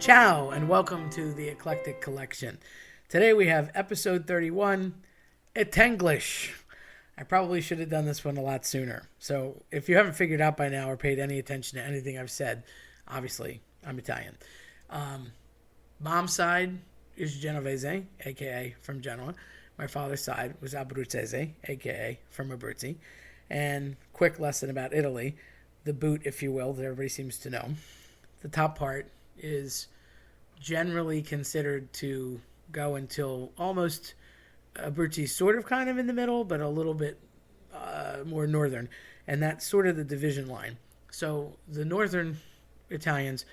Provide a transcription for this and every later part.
Ciao, and welcome to the Eclectic Collection. Today we have episode 31, Itanglish. I probably should have done this one a lot sooner. So if you haven't figured out by now or paid any attention to anything I've said, obviously I'm Italian. Mom's side is Genovese, a.k.a. from Genoa. My father's side was Abruzzese, a.k.a. from Abruzzi. And quick lesson about Italy, the boot, if you will, that everybody seems to know. The top part is generally considered to go until almost Abruzzi, sort of kind of in the middle, but a little bit more northern. And that's sort of the division line. So the northern Italians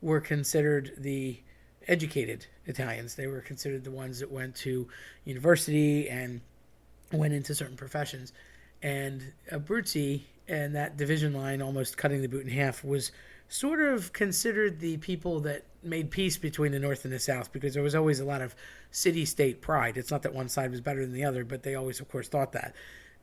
were considered the educated Italians. They were considered the ones that went to university and went into certain professions. And Abruzzi, and that division line, almost cutting the boot in half, was sort of considered the people that made peace between the North and the South, because there was always a lot of city-state pride. It's not that one side was better than the other, but they always, of course, thought that.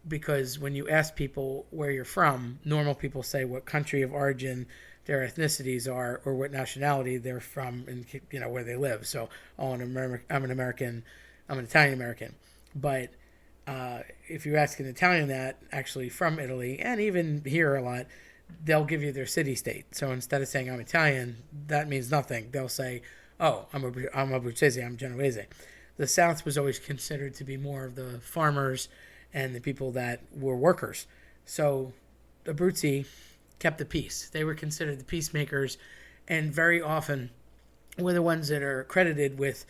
Because when you ask people where you're from, normal people say what country of origin their ethnicities are or what nationality they're from and, you know, where they live. So, I'm an American, I'm an Italian-American. But if you ask an Italian that, actually from Italy, and even here a lot, they'll give you their city-state. So instead of saying I'm Italian, that means nothing. They'll say, oh, I'm Abruzzese, I'm Genovese. The South was always considered to be more of the farmers and the people that were workers. So Abruzzi kept the peace. They were considered the peacemakers, and very often were the ones that are credited with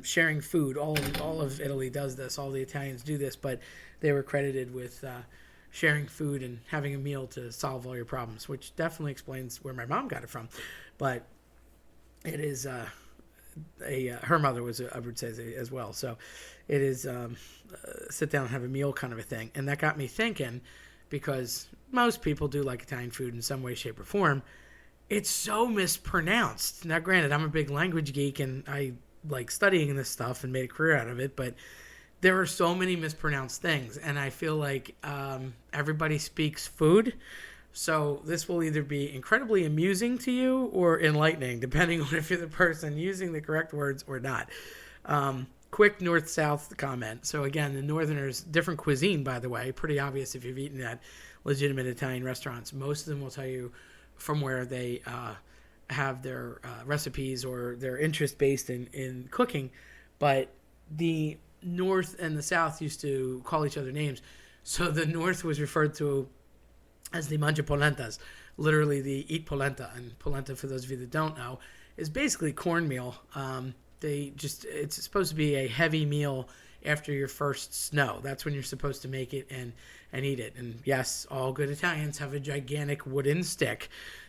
sharing food. All of Italy does this. All the Italians do this, but they were credited with sharing food and having a meal to solve all your problems, which definitely explains where my mom got it from. But it is her mother was a Abruzzese as well, so it is sit down and have a meal kind of a thing. And that got me thinking, because most people do like Italian food in some way, shape, or form. It's so mispronounced. Now, granted, I'm a big language geek and I like studying this stuff and made a career out of it, but there are so many mispronounced things, and I feel like everybody speaks food. So this will either be incredibly amusing to you or enlightening, depending on if you're the person using the correct words or not. Quick north-south comment. So again, the Northerners, different cuisine, by the way, pretty obvious if you've eaten at legitimate Italian restaurants. Most of them will tell you from where they have their recipes or their interest based in cooking. But the North and the South used to call each other names. So the North was referred to as the mangia polentas, literally the eat polenta. And polenta, for those of you that don't know, is basically cornmeal. It's supposed to be a heavy meal after your first snow. That's when you're supposed to make it and eat it. And yes, all good Italians have a gigantic wooden stick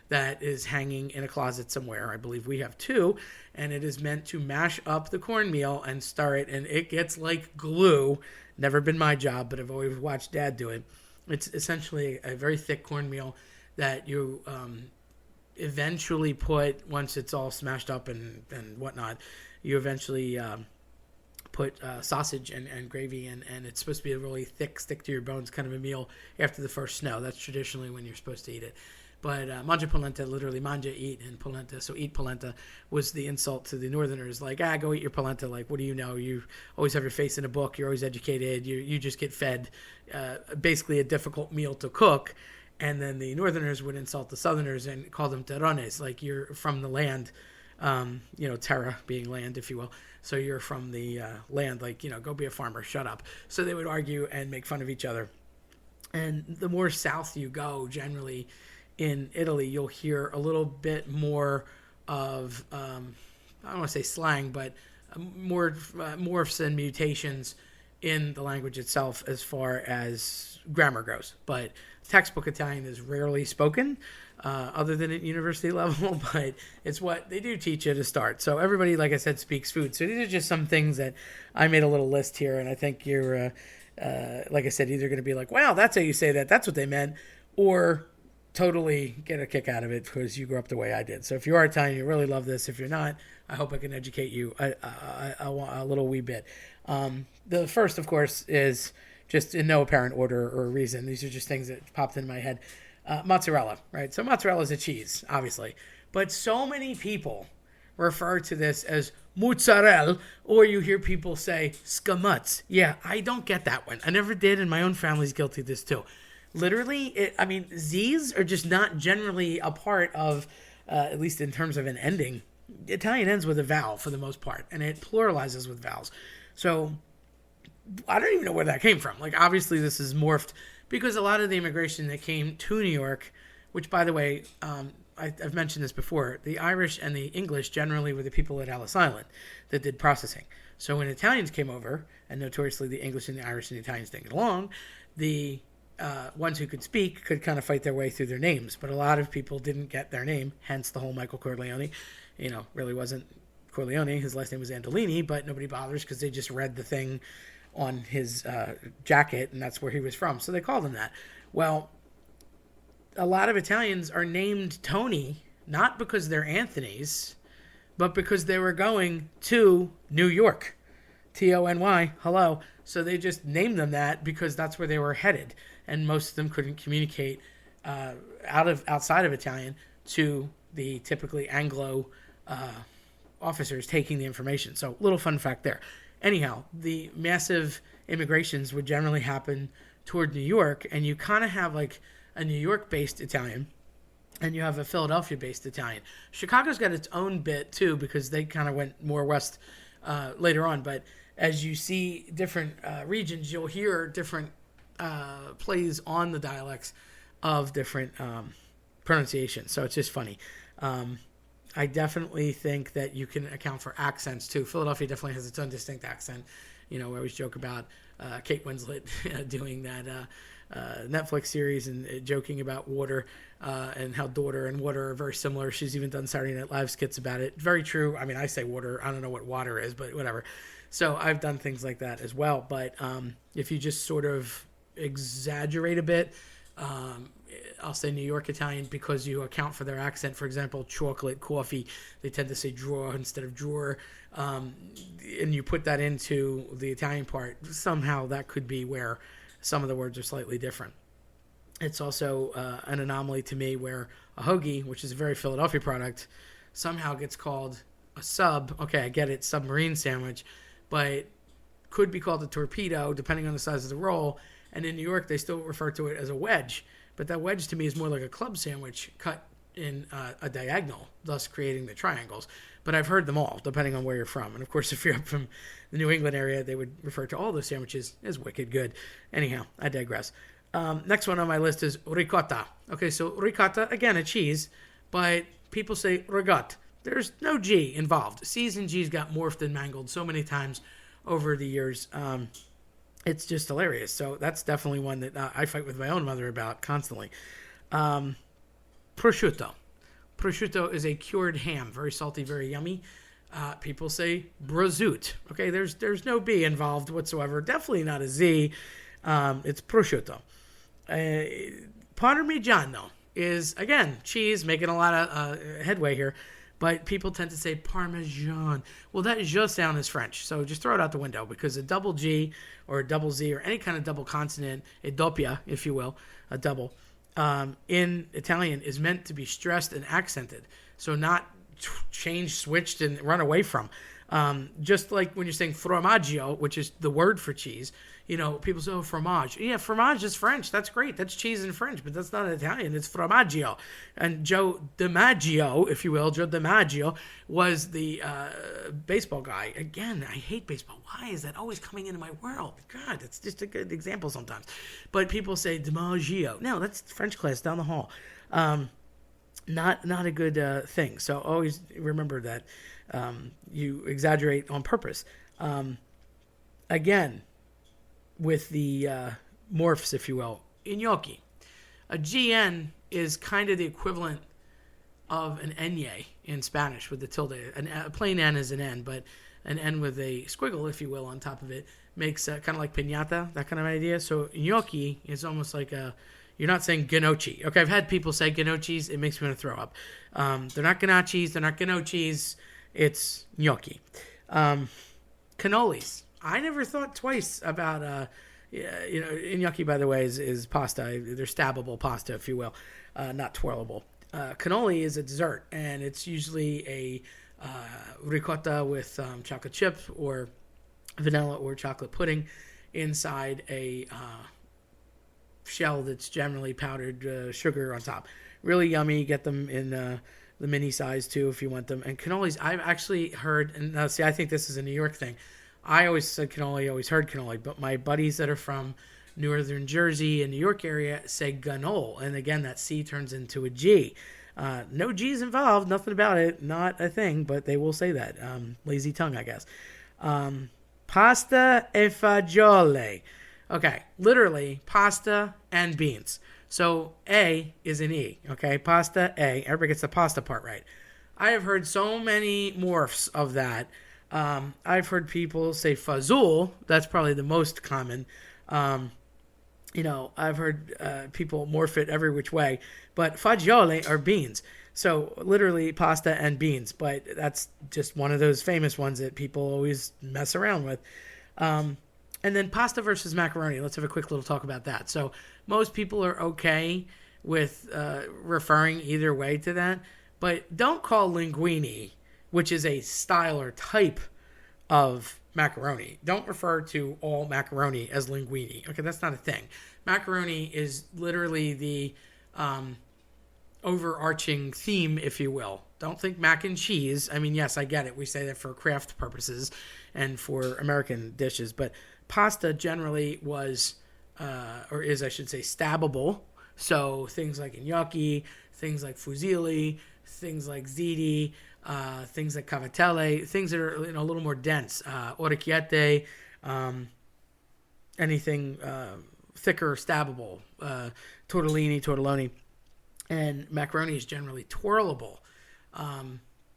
that is hanging in a closet somewhere. I believe we have two, and it is meant to mash up the cornmeal and stir it, and it gets like glue. Never been my job, but I've always watched Dad do it. It's essentially a very thick cornmeal that you eventually put, once it's all smashed up and whatnot, you eventually put sausage and gravy in, and it's supposed to be a really thick, stick to your bones kind of a meal after the first snow. That's traditionally when you're supposed to eat it. But mangia polenta, literally manja, eat, and polenta, so eat polenta, was the insult to the Northerners. Like, go eat your polenta. Like, what do you know? You always have your face in a book. You're always educated. You just get fed basically a difficult meal to cook. And then the Northerners would insult the Southerners and call them terrones, like you're from the land, terra being land, if you will. So you're from the land, like, go be a farmer, shut up. So they would argue and make fun of each other. And the more south you go, generally, in Italy, you'll hear a little bit more of, I don't want to say slang, but more morphs and mutations in the language itself as far as grammar goes. But textbook Italian is rarely spoken, other than at university level, but it's what they do teach you to start. So everybody, like I said, speaks food. So these are just some things that I made a little list here, and I think you're, like I said, either going to be like, wow, that's how you say that, that's what they meant, or totally get a kick out of it because you grew up the way I did. So if you are Italian, you really love this. If you're not, I hope I can educate you a little wee bit. The first, of course, is just in no apparent order or reason. These are just things that popped in my head. Mozzarella, right? So mozzarella is a cheese, obviously. But so many people refer to this as mozzarella, or you hear people say scamutz. Yeah, I don't get that one. I never did, and my own family's guilty of this too. Literally, Z's are just not generally a part of, at least in terms of an ending. Italian ends with a vowel for the most part, and it pluralizes with vowels. So I don't even know where that came from. Like, obviously, this is morphed because a lot of the immigration that came to New York, which, by the way, I've mentioned this before, the Irish and the English generally were the people at Ellis Island that did processing. So when Italians came over, and notoriously the English and the Irish and the Italians didn't get along, the ones who could speak could kind of fight their way through their names. But a lot of people didn't get their name, hence the whole Michael Corleone. Really wasn't Corleone. His last name was Andolini, but nobody bothers because they just read the thing on his jacket, and that's where he was from. So they called him that. Well, a lot of Italians are named Tony, not because they're Anthony's, but because they were going to New York. Tony, hello. So they just named them that because that's where they were headed. And most of them couldn't communicate outside of Italian to the typically Anglo officers taking the information. So little fun fact there. Anyhow, the massive immigrations would generally happen toward New York, and you kind of have like a New York-based Italian, and you have a Philadelphia-based Italian. Chicago's got its own bit, too, because they kind of went more west later on. But as you see different regions, you'll hear different plays on the dialects of different pronunciations. So it's just funny. I definitely think that you can account for accents, too. Philadelphia definitely has its own distinct accent. We always joke about Kate Winslet doing that Netflix series and joking about water and how daughter and water are very similar. She's even done Saturday Night Live skits about it. Very true. I say water. I don't know what water is, but whatever. So I've done things like that as well. But if you just sort of exaggerate a bit, I'll say New York Italian because you account for their accent. For example, chocolate, coffee, they tend to say drawer instead of drawer. And you put that into the Italian part, somehow that could be where some of the words are slightly different. It's also an anomaly to me where a hoagie, which is a very Philadelphia product, somehow gets called a sub. Okay, I get it, submarine sandwich, but could be called a torpedo depending on the size of the roll. And in New York, they still refer to it as a wedge. But that wedge to me is more like a club sandwich cut in a diagonal, thus creating the triangles. But I've heard them all, depending on where you're from. And of course, if you're up from the New England area, they would refer to all those sandwiches as wicked good. Anyhow, I digress. Next one on my list is ricotta. Okay, so ricotta, again, a cheese, but people say rigot. There's no G involved. C's and G's got morphed and mangled so many times over the years. It's just hilarious. So that's definitely one that I fight with my own mother about constantly. Prosciutto. Prosciutto is a cured ham, very salty, very yummy. People say prosciutto. Okay, there's no B involved whatsoever. Definitely not a Z. It's prosciutto. Parmigiano is, again, cheese, making a lot of headway here. But people tend to say Parmesan. Well, that je sound is French, so just throw it out the window because a double G or a double Z or any kind of double consonant, a doppia, if you will, a double, in Italian is meant to be stressed and accented. So not changed, switched, and run away from. Just like when you're saying formaggio, which is the word for cheese, people say, oh, fromage. Yeah, fromage is French. That's great. That's cheese in French, but that's not Italian. It's formaggio. And Joe DiMaggio, if you will, Joe DiMaggio was the baseball guy. Again, I hate baseball. Why is that always coming into my world? God, it's just a good example sometimes. But people say DiMaggio. No, that's French class down the hall. Not a good thing. So always remember that you exaggerate on purpose. Again, with the morphs, if you will, gnocchi. A GN is kind of the equivalent of an enye in Spanish with the tilde. A plain N is an N, but an N with a squiggle, if you will, on top of it makes kind of like piñata, that kind of idea. So gnocchi is almost like you're not saying gnocchi. Okay, I've had people say gnocchis. It makes me want to throw up. They're not gnocchis. They're not gnocchis. It's gnocchi. Cannolis. I never thought twice about, gnocchi, by the way, is pasta. They're stabbable pasta, if you will, not twirlable. Cannoli is a dessert, and it's usually ricotta with chocolate chip or vanilla or chocolate pudding inside a shell that's generally powdered sugar on top. Really yummy. Get them in the mini size too if you want them. And cannolis, I've actually heard, and now see, I think this is a New York thing. I always said cannoli, always heard cannoli, but my buddies that are from northern Jersey and New York area say ganol. And again, that C turns into a G. No G's involved, nothing about it, not a thing, but they will say that. Lazy tongue, I guess. Pasta e fagioli. Okay, literally pasta and beans. So A is an E, okay? Pasta, A. Everybody gets the pasta part right. I have heard so many morphs of that. I've heard people say fazool. That's probably the most common. I've heard people morph it every which way. But fagioli are beans. So literally pasta and beans. But that's just one of those famous ones that people always mess around with. And then pasta versus macaroni. Let's have a quick little talk about that. So most people are okay with referring either way to that. But don't call linguine, which is a style or type of macaroni. Don't refer to all macaroni as linguine. Okay, that's not a thing. Macaroni is literally the overarching theme, if you will. Don't think mac and cheese. I mean, yes, I get it. We say that for craft purposes and for American dishes. But pasta generally was, or is, I should say, stabbable. So things like gnocchi, things like fusilli, things like ziti, things like cavatelli, things that are a little more dense. Orecchiette, anything thicker, stabbable. Tortellini. And macaroni is generally twirlable.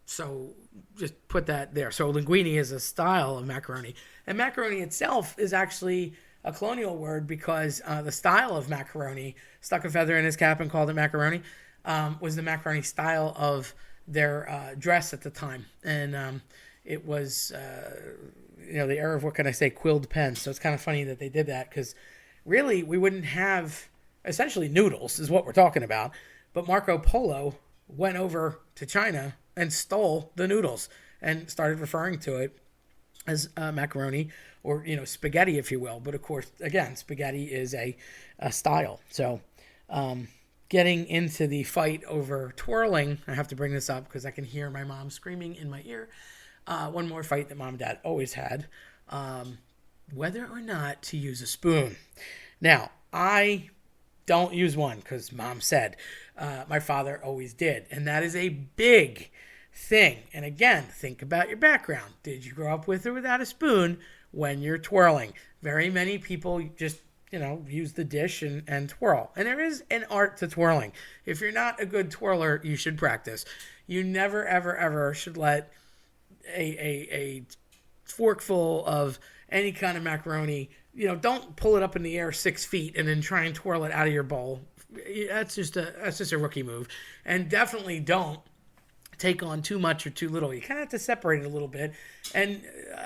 So just put that there. So linguine is a style of macaroni. And macaroni itself is actually a colonial word because the style of macaroni, stuck a feather in his cap and called it macaroni, was the macaroni style of their dress at the time. And it was, the era of, what can I say, quilled pens. So it's kind of funny that they did that because really we wouldn't have, essentially noodles is what we're talking about. But Marco Polo went over to China and stole the noodles and started referring to it as macaroni or, spaghetti, if you will. But of course, again, spaghetti is a style. So getting into the fight over twirling, I have to bring this up because I can hear my mom screaming in my ear. One more fight that mom and dad always had, whether or not to use a spoon. Now, I don't use one because mom said. My father always did. And that is a big thing. And again, think about your background. Did you grow up with or without a spoon when you're twirling? Very many people just, use the dish and twirl. And there is an art to twirling. If you're not a good twirler, you should practice. You never, ever, ever should let a forkful of any kind of macaroni, don't pull it up in the air 6 feet and then try and twirl it out of your bowl. That's just a rookie move. And definitely don't take on too much or too little. You kind of have to separate it a little bit. And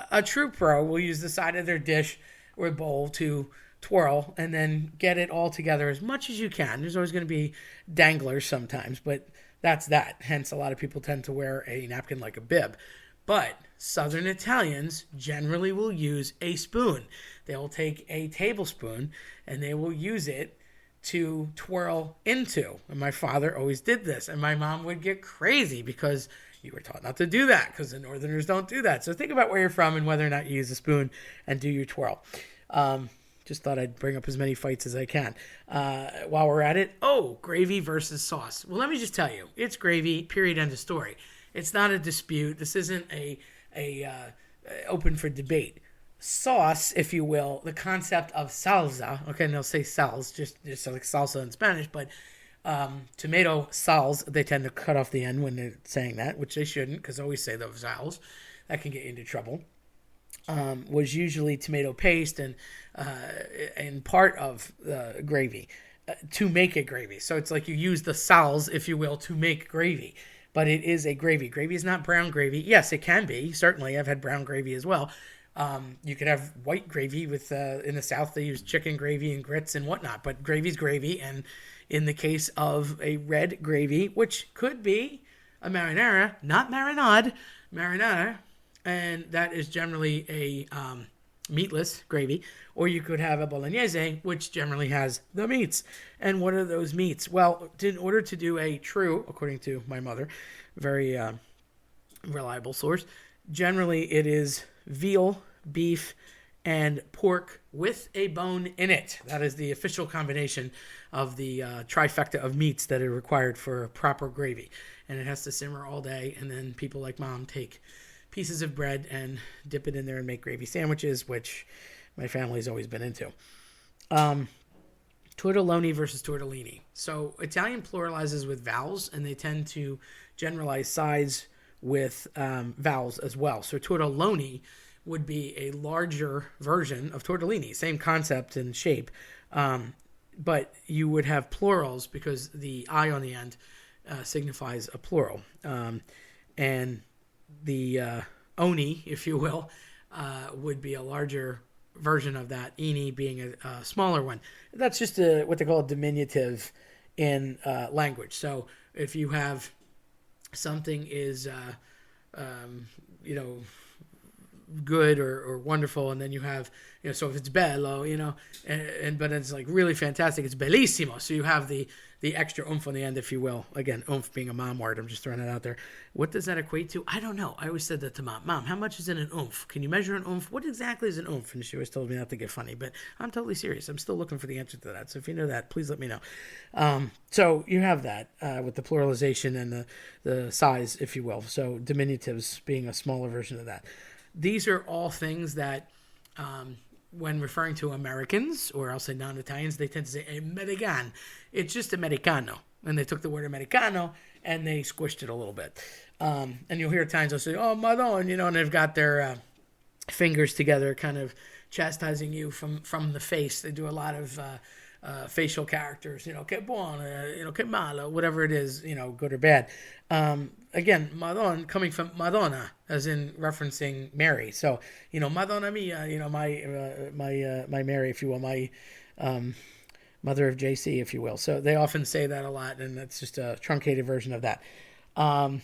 a true pro will use the side of their dish or bowl to twirl and then get it all together as much as you can. There's always going to be danglers sometimes, but that's that. Hence, a lot of people tend to wear a napkin like a bib. But Southern Italians generally will use a spoon. They will take a tablespoon and they will use it to twirl into. And my father always did this. And my mom would get crazy because you were taught not to do that because the Northerners don't do that. So think about where you're from and whether or not you use a spoon and do your twirl. Just thought I'd bring up as many fights as I can. While we're at it, gravy versus sauce. Well, let me just tell you, it's gravy, period, end of story. It's not a dispute. This isn't a open for debate. Sauce, if you will, the concept of salsa. Okay, and they'll say sals, just like salsa in Spanish, but tomato sals, they tend to cut off the end when they're saying that, which they shouldn't, because they always say those sals. That can get you into trouble. Was usually tomato paste and part of the gravy to make a gravy. So it's like you use the sals, if you will, to make gravy. But it is a gravy. Gravy is not brown gravy. Yes, it can be. Certainly, I've had brown gravy as well. You could have white gravy with, in the South, they use chicken gravy and grits and whatnot. But gravy's gravy. And in the case of a red gravy, which could be a marinara, not marinade. marinara, and that is generally a meatless gravy, or you could have a bolognese, which generally has the meats. And what are those meats? Well, in order to do a true, according to my mother, very reliable source, generally it is veal, beef, and pork with a bone in it. That is the official combination of the trifecta of meats that are required for proper gravy. And it has to simmer all day, and then people like Mom take pieces of bread and dip it in there and make gravy sandwiches, which my family's always been into. Tortelloni versus tortellini. So Italian pluralizes with vowels, and they tend to generalize size with vowels as well. So tortelloni would be a larger version of tortellini, same concept and shape, but you would have plurals because the I on the end signifies a plural. And the oni, if you will, would be a larger version of that, ini being a smaller one. That's just what they call a diminutive in language. So if you have something is, good or wonderful, and then you have, so if it's bello, but it's like really fantastic, it's bellissimo. So you have the extra oomph on the end, if you will. Again, oomph being a mom word, I'm just throwing it out there. What does that equate to? I don't know. I always said that to Mom, how much is in an oomph? Can you measure an oomph? What exactly is an oomph? And she always told me not to get funny, but I'm totally serious. I'm still looking for the answer to that. So if you know that, please let me know. So you have that with the pluralization and the size, if you will. So diminutives being a smaller version of that. These are all things that, when referring to Americans, or I'll say non-Italians, they tend to say American. It's just Americano. And they took the word Americano and they squished it a little bit. And you'll hear Italians will say, oh, Madonna, and they've got their fingers together kind of chastising you from the face. They do a lot of facial characters, che buono, che malo, whatever it is, good or bad. Again, Madonna coming from Madonna, as in referencing Mary. So, Madonna mia, my Mary, if you will, my mother of JC, if you will. So they often say that a lot, and that's just a truncated version of that. I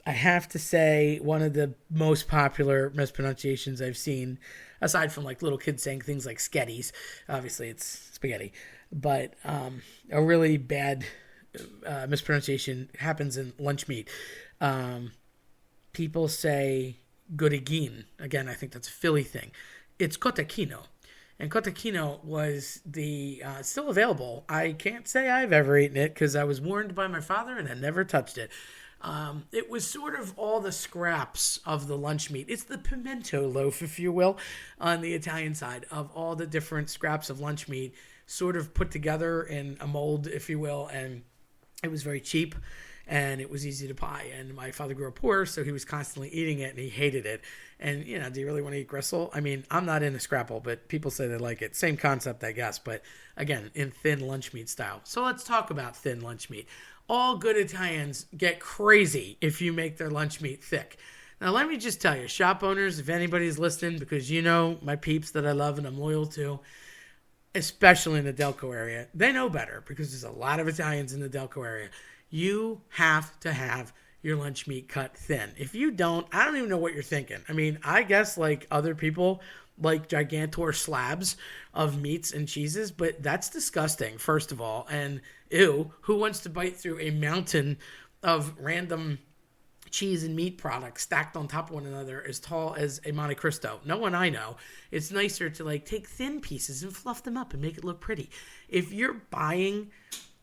have to say one of the most popular mispronunciations I've seen, aside from like little kids saying things like sketties, obviously it's spaghetti, but a really bad mispronunciation happens in lunch meat. People say gorigin. Again, I think that's a Philly thing. It's cotechino. And cotechino was still available. I can't say I've ever eaten it because I was warned by my father and I never touched it. It was sort of all the scraps of the lunch meat. It's the pimento loaf, if you will, on the Italian side, of all the different scraps of lunch meat sort of put together in a mold, if you will, and it was very cheap and it was easy to buy. And my father grew up poor, so he was constantly eating it and he hated it. And, do you really want to eat gristle? I mean, I'm not into scrapple, but people say they like it. Same concept, I guess, but again, in thin lunch meat style. So let's talk about thin lunch meat. All good Italians get crazy if you make their lunch meat thick. Now, let me just tell you, shop owners, if anybody's listening, because my peeps that I love and I'm loyal to, especially in the Delco area, they know better because there's a lot of Italians in the Delco area. You have to have your lunch meat cut thin. If you don't, I don't even know what you're thinking. I mean, I guess like other people like gigantor slabs of meats and cheeses, but that's disgusting, first of all. And ew, who wants to bite through a mountain of random cheese and meat products stacked on top of one another as tall as a Monte Cristo? No one I know. It's nicer to take thin pieces and fluff them up and make it look pretty. If you're buying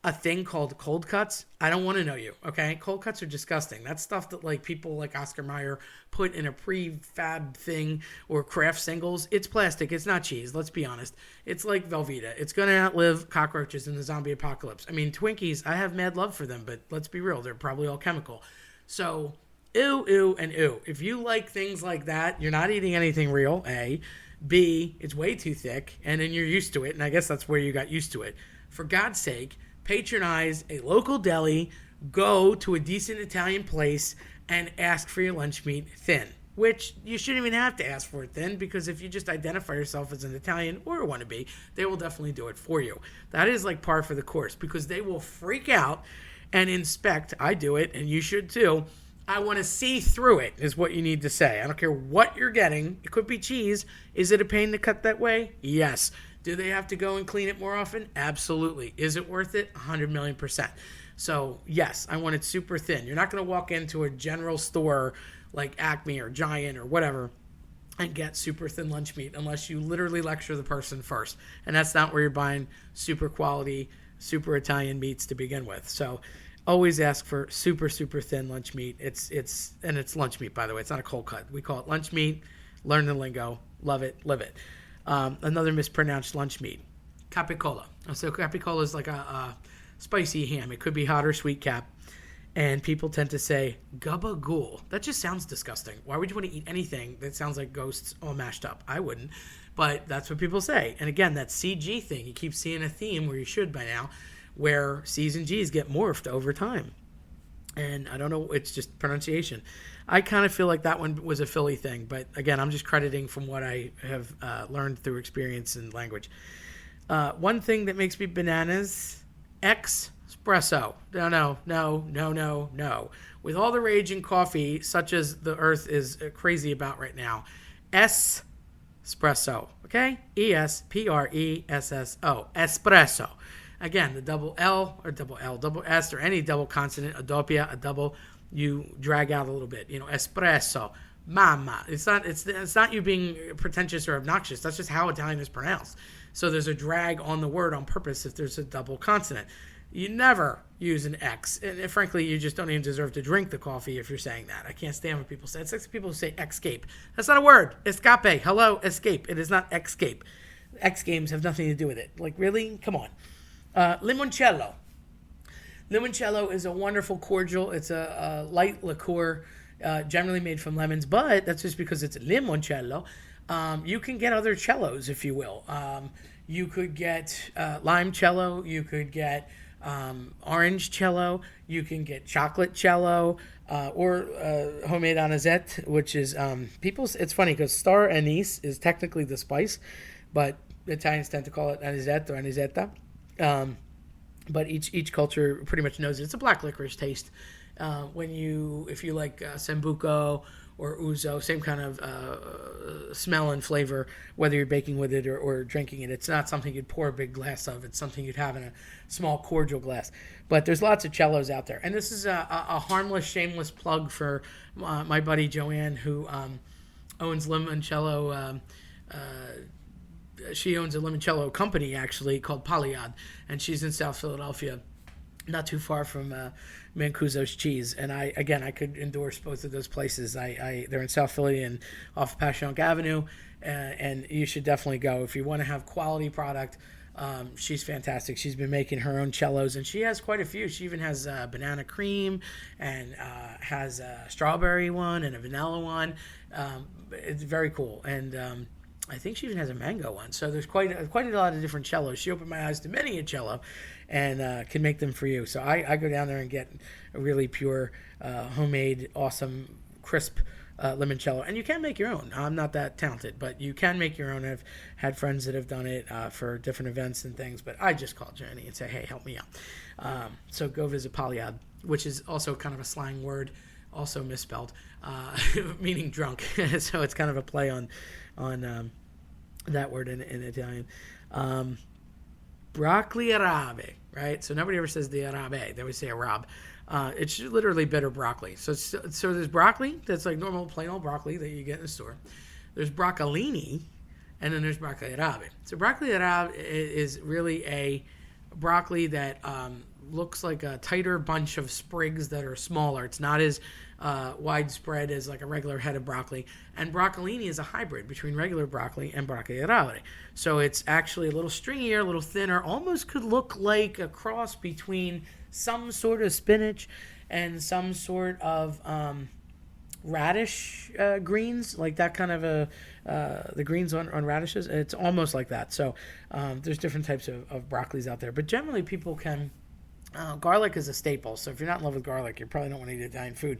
a thing called cold cuts, I don't want to know you, okay? Cold cuts are disgusting. That's stuff that people like Oscar Mayer put in a prefab thing, or Kraft singles. It's plastic. It's not cheese. Let's be honest. It's like Velveeta. It's going to outlive cockroaches in the zombie apocalypse. I mean, Twinkies, I have mad love for them, but let's be real. They're probably all chemical. So, ew, and ew. If you like things like that, you're not eating anything real, A. B, it's way too thick, and then you're used to it, and I guess that's where you got used to it. For God's sake, patronize a local deli, go to a decent Italian place, and ask for your lunch meat thin. Which you shouldn't even have to ask for it thin, because if you just identify yourself as an Italian or a wannabe, they will definitely do it for you. That is like par for the course, because they will freak out and inspect. I do it, and you should too. I want to see through it, is what you need to say. I don't care what you're getting. It could be cheese. Is it a pain to cut that way? Yes. Do they have to go and clean it more often? Absolutely. Is it worth it? 100 million percent. So, yes, I want it super thin. You're not going to walk into a general store like Acme or Giant or whatever and get super thin lunch meat unless you literally lecture the person first. And that's not where you're buying super quality, super Italian meats to begin with. So always ask for super, super thin lunch meat. It's lunch meat, by the way. It's not a cold cut. We call it lunch meat. Learn the lingo. Love it. Live it. Another mispronounced lunch meat. Capicola. So capicola is like a spicy ham. It could be hot or sweet cap. And people tend to say, gabagool. That just sounds disgusting. Why would you want to eat anything that sounds like ghosts all mashed up? I wouldn't. But that's what people say. And again, that CG thing, you keep seeing a theme where you should by now, where C's and G's get morphed over time. And I don't know, it's just pronunciation. I kind of feel like that one was a Philly thing. But again, I'm just crediting from what I have learned through experience and language. One thing that makes me bananas, espresso. No. With all the rage in coffee, such as the earth is crazy about right now, espresso. Okay? ESPRESSO. Espresso. Again, the double L, double S, or any double consonant, a doppia, a double, you drag out a little bit. Espresso. Mama. It's not you being pretentious or obnoxious. That's just how Italian is pronounced. So there's a drag on the word on purpose if there's a double consonant. You never use an X. And frankly, you just don't even deserve to drink the coffee if you're saying that. I can't stand when people say it. It's like people who say escape. That's not a word. Escape. Hello, escape. It is not escape. X Games have nothing to do with it. Like, really? Come on. Limoncello. Limoncello is a wonderful cordial. It's a light liqueur, generally made from lemons, but that's just because it's limoncello. You can get other cellos, if you will. You could get lime cello. You could get orange cello. You can get chocolate cello, or homemade anisette, which is people's. It's funny because star anise is technically the spice, but Italians tend to call it anisette or anisetta. But each culture pretty much knows it. It's a black licorice taste. If you like sambuco or ouzo, same kind of smell and flavor, whether you're baking with it or drinking it. It's not something you'd pour a big glass of. It's something you'd have in a small cordial glass. But there's lots of cellos out there. And this is a harmless, shameless plug for my buddy Joanne, who owns Limoncello. She owns a limoncello company, actually, called Polyad. And she's in South Philadelphia, not too far from Mancuso's Cheese. And I could endorse both of those places. They're in South Philly and off Passyunk Avenue, and you should definitely go if you want to have quality product. She's fantastic. She's been making her own cellos, and she has quite a few. She even has banana cream and has a strawberry one and a vanilla one. It's very cool. And I think she even has a mango one. So there's quite a lot of different cellos. She opened my eyes to many a cello and can make them for you. So I go down there and get a really pure, homemade, awesome, crisp limoncello. And you can make your own. I'm not that talented, but you can make your own. I've had friends that have done it for different events and things. But I just call Jenny and say, hey, help me out. So go visit Polyad, which is also kind of a slang word, also misspelled, meaning drunk. So it's kind of a play on that word in Italian. Broccoli arabe, right? So nobody ever says the arabe. They always say arabe. It's literally bitter broccoli. So there's broccoli that's like normal plain old broccoli that you get in the store. There's broccolini, and then there's broccoli arabe. So broccoli arabe is really a broccoli that looks like a tighter bunch of sprigs that are smaller. It's not as widespread as like a regular head of broccoli. And broccolini is a hybrid between regular broccoli and broccoli arabe. So it's actually a little stringier, a little thinner, almost could look like a cross between some sort of spinach and some sort of radish greens, like that kind of the greens on radishes. It's almost like that. So there's different types of broccolis out there. But generally people can... garlic is a staple, so if you're not in love with garlic, you probably don't want to eat Italian food.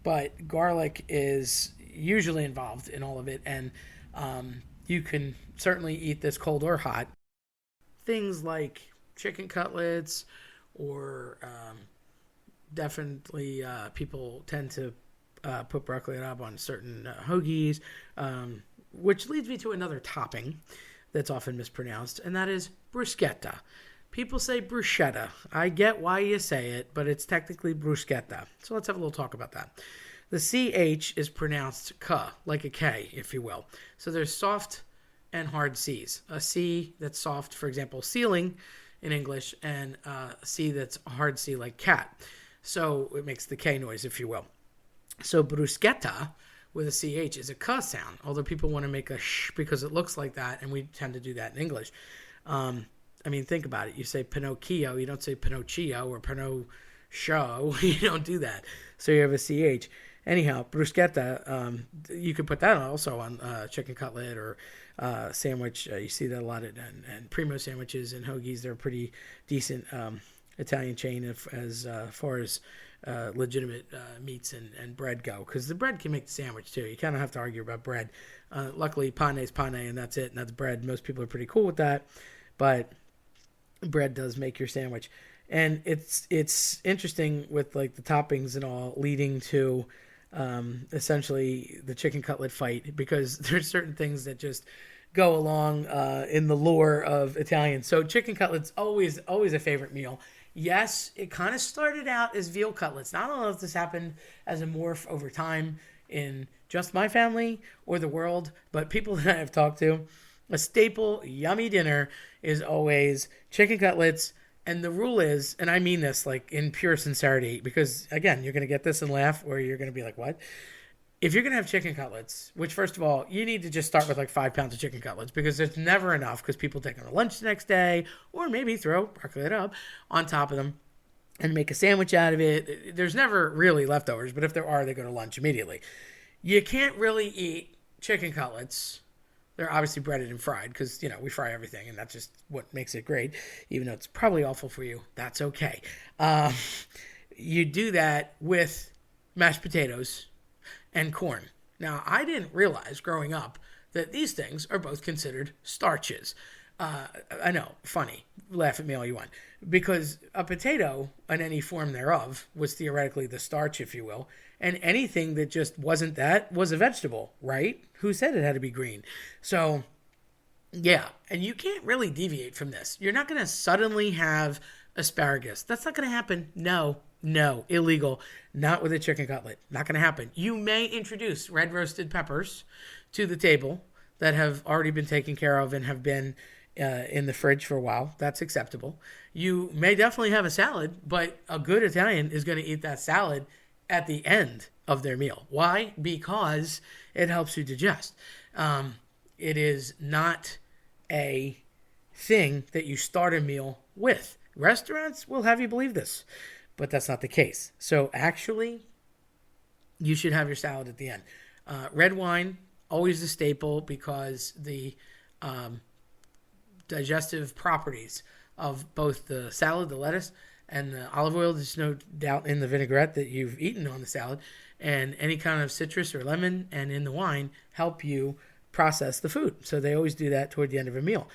But garlic is usually involved in all of it, and you can certainly eat this cold or hot. Things like chicken cutlets or definitely people tend to put broccoli rabe on certain hoagies, which leads me to another topping that's often mispronounced, and that is bruschetta. People say bruschetta. I get why you say it, but it's technically bruschetta. So let's have a little talk about that. The CH is pronounced K, like a K, if you will. So there's soft and hard C's. A C that's soft, for example, ceiling in English, and a C that's a hard C like cat. So it makes the K noise, if you will. So bruschetta with a CH is a K sound, although people want to make a sh because it looks like that, and we tend to do that in English. I mean, think about it. You say Pinocchio, you don't say Pinocchio or Pinocchio. You don't do that. So you have a CH. Anyhow, bruschetta, you could put that also on chicken cutlet or sandwich. You see that a lot and primo sandwiches and hoagies. They're a pretty decent Italian chain as far as legitimate meats and bread go, because the bread can make the sandwich too. You kind of have to argue about bread. Luckily, pane is pane, and that's it, and that's bread. Most people are pretty cool with that, but bread does make your sandwich. And it's interesting with like the toppings and all leading to essentially the chicken cutlet fight, because there's certain things that just go along in the lore of Italian. So chicken cutlets always a favorite meal. Yes, it kind of started out as veal cutlets. Now, I don't know if this happened as a morph over time in just my family or the world, but people that I've talked to, a staple yummy dinner is always chicken cutlets. And the rule is, and I mean this like in pure sincerity, because again, you're going to get this and laugh, or you're going to be like, what? If you're going to have chicken cutlets, which first of all, you need to just start with like 5 pounds of chicken cutlets, because there's never enough, because people take them to lunch the next day, or maybe throw broccoli rabe on top of them and make a sandwich out of it. There's never really leftovers, but if there are, they go to lunch immediately. You can't really eat chicken cutlets. They're obviously breaded and fried, because, we fry everything, and that's just what makes it great, even though it's probably awful for you. That's okay. You do that with mashed potatoes and corn. Now, I didn't realize growing up that these things are both considered starches. I know, funny. Laugh at me all you want. Because a potato, in any form thereof, was theoretically the starch, if you will. And anything that just wasn't that was a vegetable, right? Who said it had to be green? So, yeah. And you can't really deviate from this. You're not going to suddenly have asparagus. That's not going to happen. No, illegal. Not with a chicken cutlet. Not going to happen. You may introduce red roasted peppers to the table that have already been taken care of and have been in the fridge for a while. That's acceptable. You may definitely have a salad, but a good Italian is going to eat that salad at the end of their meal. Why? Because it helps you digest. It is not a thing that you start a meal with. Restaurants will have you believe this, but that's not the case. So actually, you should have your salad at the end. Red wine, always a staple, because the digestive properties of both the salad, the lettuce, and the olive oil, there's no doubt in the vinaigrette that you've eaten on the salad, and any kind of citrus or lemon and in the wine help you process the food. So they always do that toward the end of a meal.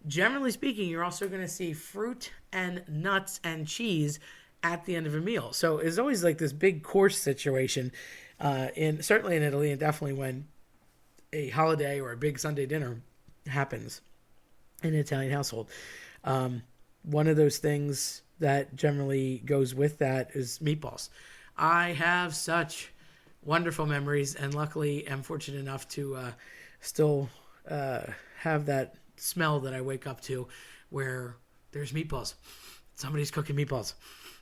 Generally speaking, you're also going to see fruit and nuts and cheese at the end of a meal. So it's always like this big course situation, certainly in Italy, and definitely when a holiday or a big Sunday dinner happens in an Italian household. One of those things that generally goes with that is meatballs. I have such wonderful memories, and luckily am fortunate enough to still have that smell that I wake up to, where there's meatballs. Somebody's cooking meatballs.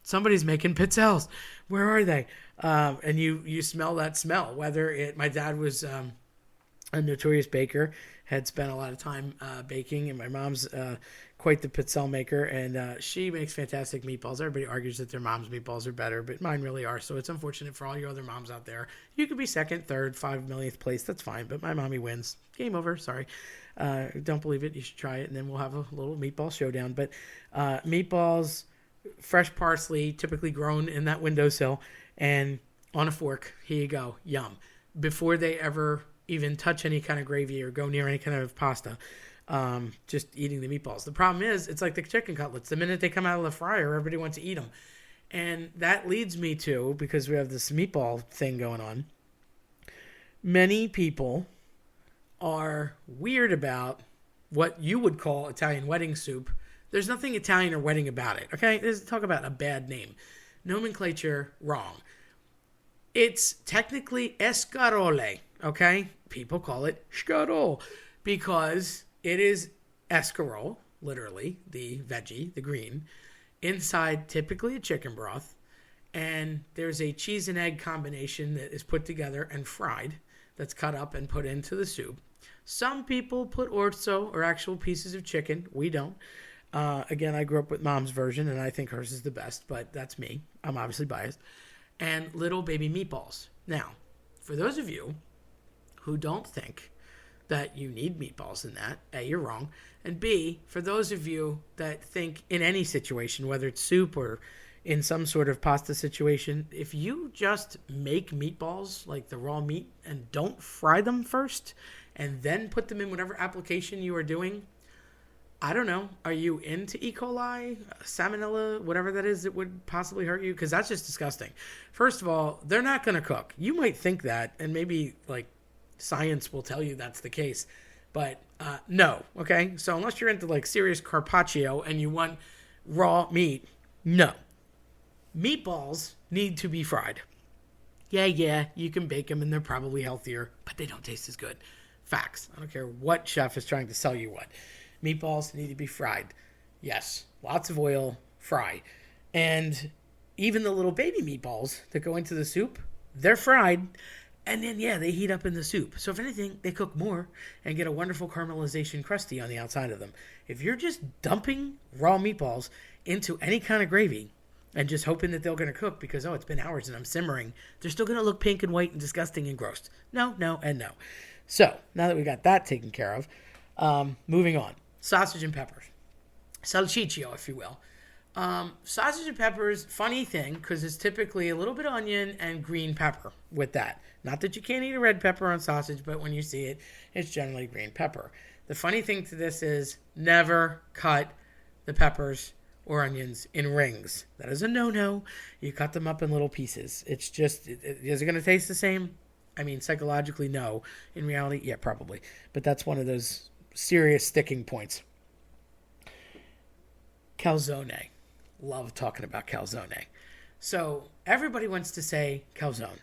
Somebody's making pizzelles. Where are they? And you smell that smell. My dad was a notorious baker, had spent a lot of time baking, and my mom's quite the pizzelle maker, and she makes fantastic meatballs. Everybody argues that their mom's meatballs are better, but mine really are. So it's unfortunate for all your other moms out there. You could be second, third, 5 millionth place. That's fine, but my mommy wins. Game over. Sorry. Don't believe it. You should try it, and then we'll have a little meatball showdown. But meatballs, fresh parsley, typically grown in that windowsill, and on a fork. Here you go. Yum. Before they ever even touch any kind of gravy or go near any kind of pasta, just eating the meatballs. The problem is, it's like the chicken cutlets. The minute they come out of the fryer, everybody wants to eat them. And that leads me to, because we have this meatball thing going on, many people are weird about what you would call Italian wedding soup. There's nothing Italian or wedding about it, okay? Let's talk about a bad name. Nomenclature, wrong. It's technically escarole, okay? People call it scarole because it is escarole, literally, the veggie, the green, inside typically a chicken broth, and there's a cheese and egg combination that is put together and fried that's cut up and put into the soup. Some people put orzo or actual pieces of chicken. We don't. Again, I grew up with mom's version, and I think hers is the best, but that's me. I'm obviously biased. And little baby meatballs. Now, for those of you who don't think that you need meatballs in that, A, you're wrong. And B, for those of you that think in any situation, whether it's soup or in some sort of pasta situation, if you just make meatballs, like the raw meat, and don't fry them first, and then put them in whatever application you are doing, I don't know. Are you into E. coli, salmonella, whatever that is that would possibly hurt you? Because that's just disgusting. First of all, they're not going to cook. You might think that, and maybe like science will tell you that's the case. But no, okay? So unless you're into like serious carpaccio and you want raw meat, no. Meatballs need to be fried. Yeah, you can bake them and they're probably healthier, but they don't taste as good. Facts. I don't care what chef is trying to sell you what. Meatballs need to be fried. Yes, lots of oil, fry. And even the little baby meatballs that go into the soup, they're fried. And then, they heat up in the soup. So if anything, they cook more and get a wonderful caramelization crusty on the outside of them. If you're just dumping raw meatballs into any kind of gravy and just hoping that they're going to cook because, it's been hours and I'm simmering, they're still going to look pink and white and disgusting and gross. No, and no. So now that we got that taken care of, moving on. Sausage and peppers. Salsiccio, if you will. Sausage and peppers, funny thing, because it's typically a little bit of onion and green pepper with that. Not that you can't eat a red pepper on sausage, but when you see it, it's generally green pepper. The funny thing to this is never cut the peppers or onions in rings. That is a no-no. You cut them up in little pieces. It's just, is it going to taste the same? I mean, psychologically, no. In reality, yeah, probably. But that's one of those serious sticking points. Calzone. Love talking about calzone. So everybody wants to say calzone.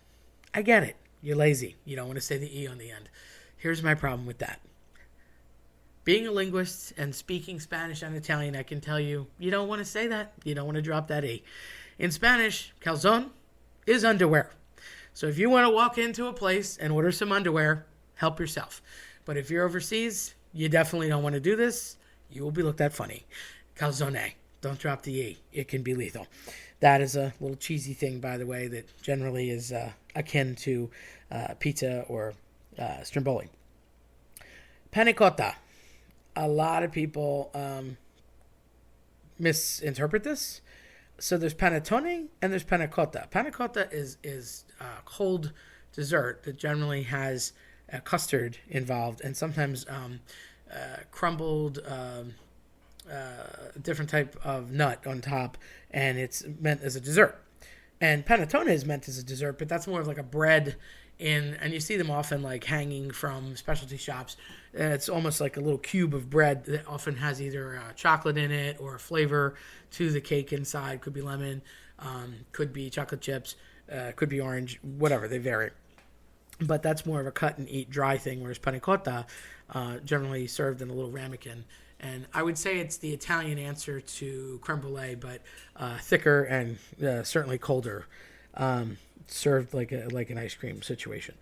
I get it. You're lazy. You don't want to say the E on the end. Here's my problem with that. Being a linguist and speaking Spanish and Italian, I can tell you, you don't want to say that. You don't want to drop that E. In Spanish, calzone is underwear. So if you want to walk into a place and order some underwear, help yourself. But if you're overseas, you definitely don't want to do this. You will be looked at funny. Calzone. Don't drop the E. It can be lethal. That is a little cheesy thing, by the way, that generally is akin to pizza or stromboli. Panna cotta. A lot of people misinterpret this. So there's panettone and there's panna cotta. Panna cotta is cold dessert that generally has custard involved and sometimes crumbled different type of nut on top, and it's meant as a dessert. And panettone is meant as a dessert, but that's more of like a bread and you see them often like hanging from specialty shops. It's almost like a little cube of bread that often has either chocolate in it or a flavor to the cake inside. Could be lemon, could be chocolate chips, could be orange, whatever, they vary. But that's more of a cut and eat dry thing, whereas panna cotta generally served in a little ramekin. And I would say it's the Italian answer to creme brulee, but thicker and certainly colder, served like an ice cream situation.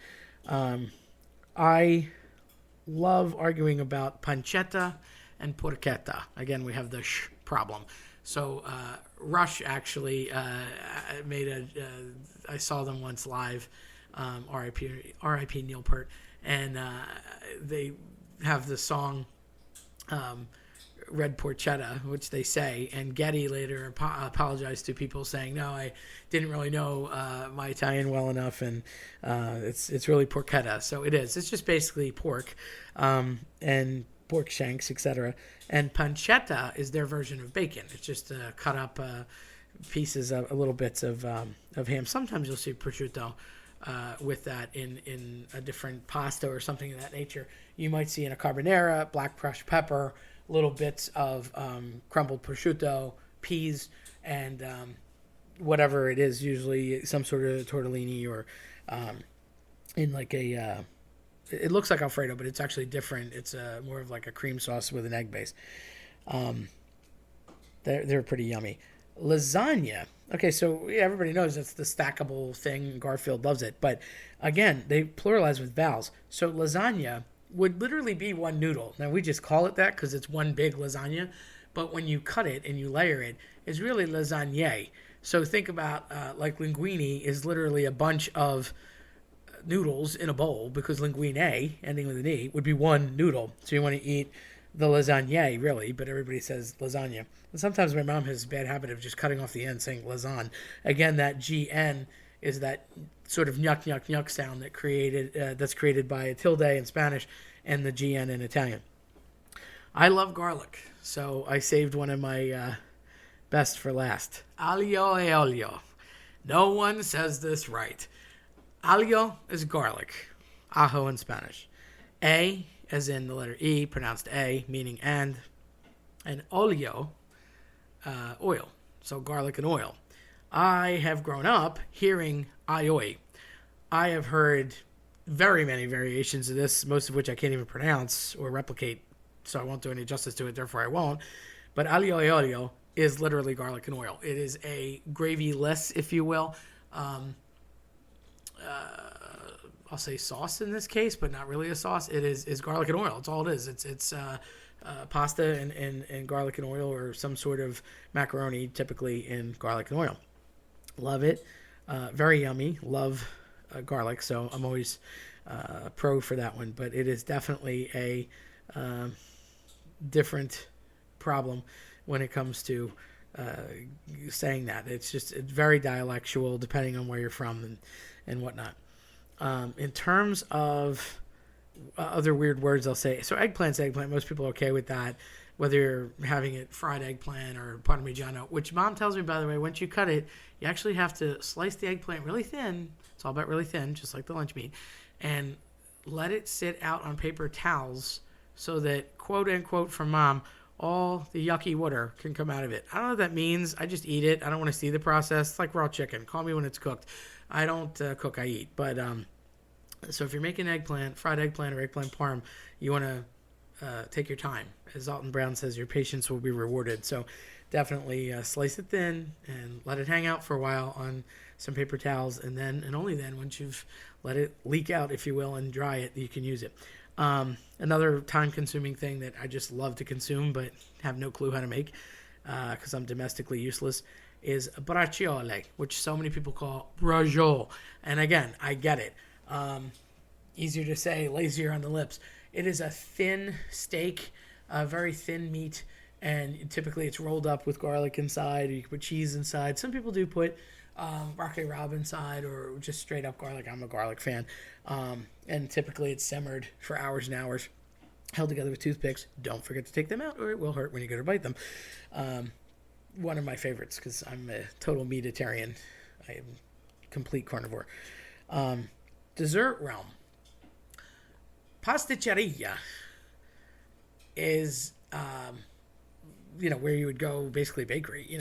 I love arguing about pancetta and porchetta. Again, we have the sh problem. So Rush actually made I saw them once live, R.I.P. Neil Peart, and they have the song Red Porchetta, which they say, and Getty later apologized to people saying, no, I didn't really know my Italian well enough, and it's really porchetta. So it is. It's just basically pork and pork shanks, etc. And pancetta is their version of bacon. It's just cut up pieces of little bits of ham. Sometimes you'll see prosciutto with that in a different pasta or something of that nature. You might see in a carbonara, black crushed pepper, little bits of crumbled prosciutto, peas, and whatever it is, usually some sort of tortellini or in like a it looks like Alfredo, but it's actually different. It's more of like a cream sauce with an egg base. They're pretty yummy. Lasagna. Okay, so everybody knows that's the stackable thing. Garfield loves it. But again, they pluralize with vowels. So lasagna would literally be one noodle. Now, we just call it that because it's one big lasagna. But when you cut it and you layer it, it's really lasagne. So think about like linguine is literally a bunch of noodles in a bowl, because linguine, ending with an E, would be one noodle. So you want to eat the lasagne, really, but everybody says lasagna. And sometimes my mom has a bad habit of just cutting off the N, saying lasagne. Again, that GN is that sort of nyuk, nyuk, nyuk sound that's created by a tilde in Spanish and the GN in Italian. I love garlic, so I saved one of my best for last. Aglio e olio. No one says this right. Aglio is garlic, ajo in Spanish. A, as in the letter E, pronounced A, meaning and olio, oil. So garlic and oil. I have grown up hearing aioi. I have heard very many variations of this, most of which I can't even pronounce or replicate, so I won't do any justice to it, therefore I won't. But aglio e olio is literally garlic and oil. It is a gravy-less, if you will, I'll say sauce in this case, but not really a sauce. It is garlic and oil. It's all it is. It's pasta and garlic and oil, or some sort of macaroni, typically in garlic and oil. Love it. Very yummy. Love garlic, so I'm always pro for that one. But it is definitely a different problem when it comes to saying that. It's very dialectual depending on where you're from and whatnot. In terms of other weird words, I'll say, so eggplant's eggplant. Most people are okay with that, whether you're having it fried eggplant or parmigiano, which mom tells me, by the way, once you cut it, you actually have to slice the eggplant really thin. It's all about really thin, just like the lunch meat, and let it sit out on paper towels so that, quote unquote, from mom, all the yucky water can come out of it. I don't know what that means. I just eat it. I don't want to see the process. It's like raw chicken. Call me when it's cooked. I don't cook, I eat. But so if you're making eggplant, fried eggplant or eggplant parm, you want to take your time. As Alton Brown says, your patience will be rewarded. So definitely slice it thin and let it hang out for a while on some paper towels. And then, and only then, once you've let it leak out, if you will, and dry it, you can use it. Another time-consuming thing that I just love to consume but have no clue how to make because I'm domestically useless is braciole, which so many people call braciole. And again, I get it. Easier to say, lazier on the lips. It is a thin steak, a very thin meat, and typically it's rolled up with garlic inside, or you can put cheese inside. Some people do put broccoli rabe inside, or just straight up garlic. I'm a garlic fan. And typically it's simmered for hours and hours, held together with toothpicks. Don't forget to take them out, or it will hurt when you go to bite them. One of my favorites, because I'm a total meatitarian. I am complete carnivore. Dessert realm. Pasticceria is, where you would go, basically bakery,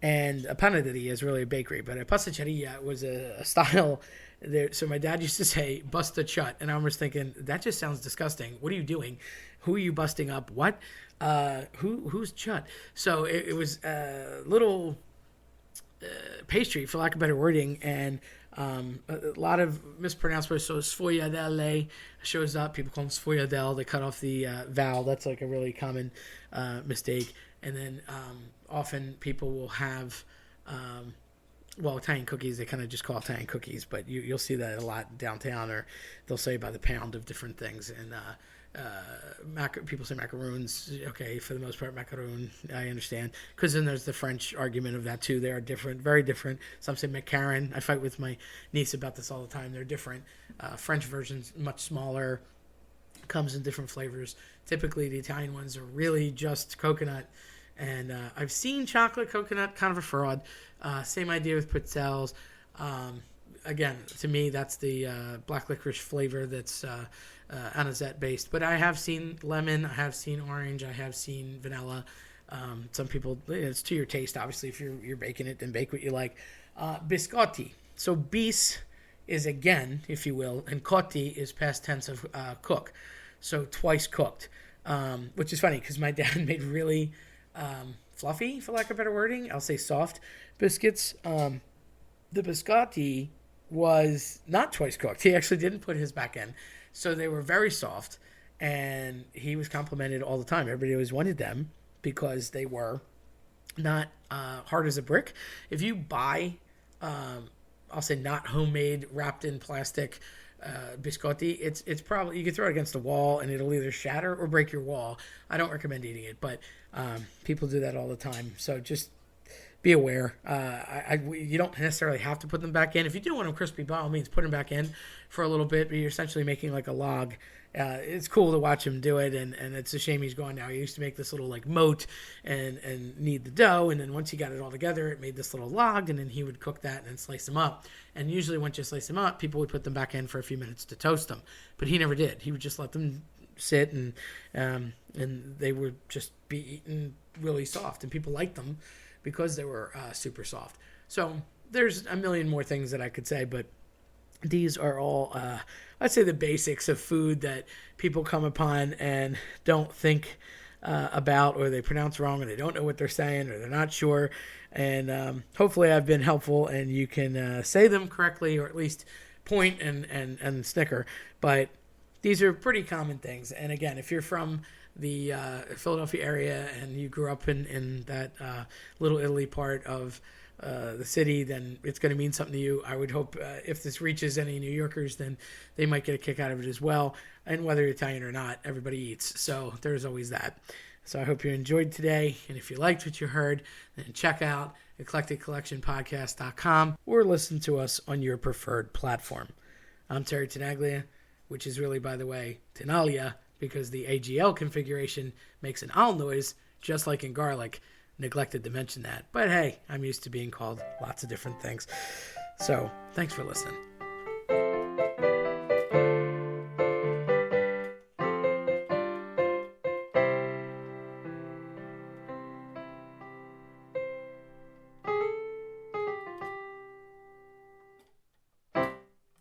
and a panaderia is really a bakery, but a pasticceria was a style there. So my dad used to say, bust a chut, and I was thinking, that just sounds disgusting. What are you doing? Who are you busting up? What? Who's chut? So it was a little pastry, for lack of better wording, and a lot of mispronounced words. So sfogliatelle shows up. People call them sfogliatelle. They cut off the vowel. That's like a really common mistake. And then often people will have, Italian cookies, they kind of just call Italian cookies, but you'll see that a lot downtown, or they'll say by the pound of different things. And people say macaroons. Okay, for the most part, macaroon, I understand. Because then there's the French argument of that too. They are different, very different. Some say macaron. I fight with my niece about this all the time. They're different. French version's much smaller, comes in different flavors. Typically, the Italian ones are really just coconut And I've seen chocolate coconut, kind of a fraud. Same idea with pretzels. Again, to me, that's the black licorice flavor that's anisette based. But I have seen lemon, I have seen orange, I have seen vanilla. Some people, it's to your taste. Obviously, if you're baking it, then bake what you like. Biscotti. So bis is again, if you will, and cotti is past tense of cook. So twice cooked, which is funny because my dad made really fluffy, for lack of better wording, I'll say soft biscuits. The biscotti was not twice cooked. He actually didn't put his back in. So they were very soft, and he was complimented all the time. Everybody always wanted them because they were not hard as a brick. If you buy, I'll say not homemade, wrapped in plastic biscotti, it's probably, you can throw it against the wall and it'll either shatter or break your wall. I don't recommend eating it, but people do that all the time. So just be aware. You don't necessarily have to put them back in. If you do want them crispy, by all means, put them back in for a little bit, but you're essentially making like a log. It's cool to watch him do it, and it's a shame he's gone now. He used to make this little like moat and knead the dough, and then once he got it all together, it made this little log, and then he would cook that and then slice them up. And usually once you slice them up, people would put them back in for a few minutes to toast them, but he never did. He would just let them sit, and they would just be eaten really soft, and people liked them because they were super soft. So there's a million more things that I could say, but these are all, I'd say, the basics of food that people come upon and don't think about, or they pronounce wrong, or they don't know what they're saying, or they're not sure. And hopefully I've been helpful and you can say them correctly, or at least point and snicker. But these are pretty common things. And again, if you're from the Philadelphia area and you grew up in that Little Italy part of the city, then it's going to mean something to you. I would hope if this reaches any New Yorkers, then they might get a kick out of it as well. And whether you're Italian or not, everybody eats. So there's always that. So I hope you enjoyed today. And if you liked what you heard, then check out eclecticcollectionpodcast.com or listen to us on your preferred platform. I'm Terry Tenaglia, which is really, by the way, Tenalia, because the AGL configuration makes an owl noise, just like in garlic. Neglected to mention that. But hey, I'm used to being called lots of different things. So thanks for listening.